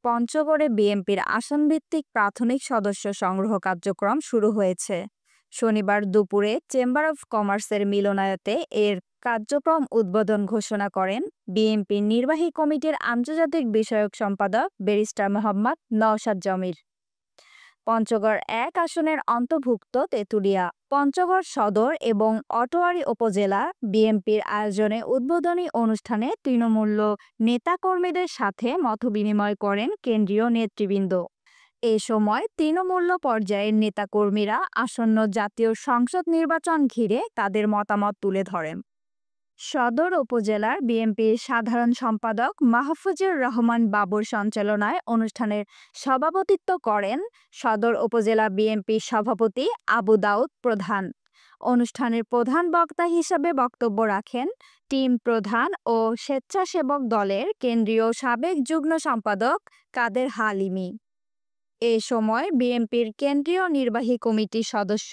পঞ্চগড়ে বিএনপির আসনভিত্তিক প্রাথমিক সদস্য সংগ্রহ কার্যক্রম শুরু হয়েছে। শনিবার দুপুরে চেম্বার অব কমার্সের মিলনায়তে এর কার্যক্রম উদ্বোধন ঘোষণা করেন বিএনপির নির্বাহী কমিটির আন্তর্জাতিক বিষয়ক সম্পাদক ব্যারিস্টার মোহাম্মদ নওশাদ জমির। পঞ্চগড় ১ আসনের অন্তর্ভুক্ত তেঁতুলিয়া, পঞ্চগড় সদর এবং আটোয়ারী উপজেলা বিএনপির আয়োজনে উদ্বোধনী অনুষ্ঠানে তৃণমূল নেতাকর্মীদের সাথে মতবিনিময় করেন কেন্দ্রীয় নেতৃবৃন্দ। এ সময় তৃণমূল পর্যায়ের নেতাকর্মীরা আসন্ন জাতীয় সংসদ নির্বাচন ঘিরে তাদের মতামত তুলে ধরেন। সদর উপজেলার বিএনপির সাধারণ সম্পাদক মাহফুজুর রহমান বাবুর সঞ্চালনায় অনুষ্ঠানের সভাপতিত্ব করেন সদর উপজেলা বিএনপির সভাপতি আবু দাউদ প্রধান। অনুষ্ঠানের প্রধান বক্তা হিসেবে বক্তব্য রাখেন টিম প্রধান ও স্বেচ্ছাসেবক দলের কেন্দ্রীয় সাবেক যুগ্ম সম্পাদক কাদের হালিমি। এ সময় বিএনপির কেন্দ্রীয় নির্বাহী কমিটির সদস্য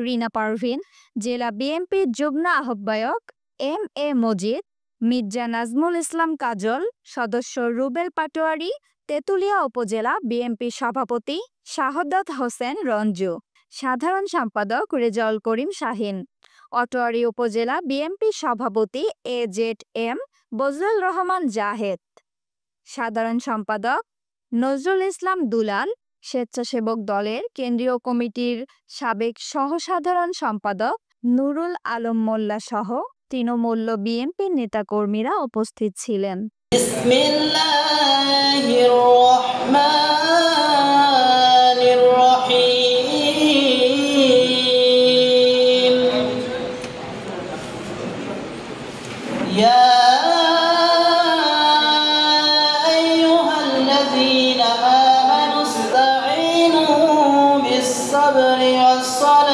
রিনা পারভিন, জেলা বিএনপির যুগ্ম আহ্বায়ক এম মজিদ, মির্জা নাজমুল ইসলাম কাজল, সদস্য রুবেল পাটোয়ারি, তেঁতুলিয়া উপজেলা বিএনপির সভাপতি শাহাদাত হোসেন রঞ্জু, সাধারণ সম্পাদক রেজাউল করিম শাহিন, আটোয়ারী উপজেলা বিএনপির সভাপতি AZM বজলুর রহমান জাহেদ, সাধারণ সম্পাদক নজরুল ইসলাম দুলাল, স্বেচ্ছাসেবক দলের কেন্দ্রীয় কমিটির সাবেক সহসাধারণ সম্পাদক নুরুল আলম মোল্লা সহ তৃণমূল বিএনপির নেতাকর্মীরা উপস্থিত ছিলেন। বিসমিল্লাহির রহমানির রহিম। ইয়া আইয়ুহাল্লাযীনা আমানু ইসতাঈনু বিস-সাবরি ওয়াস-সালাহ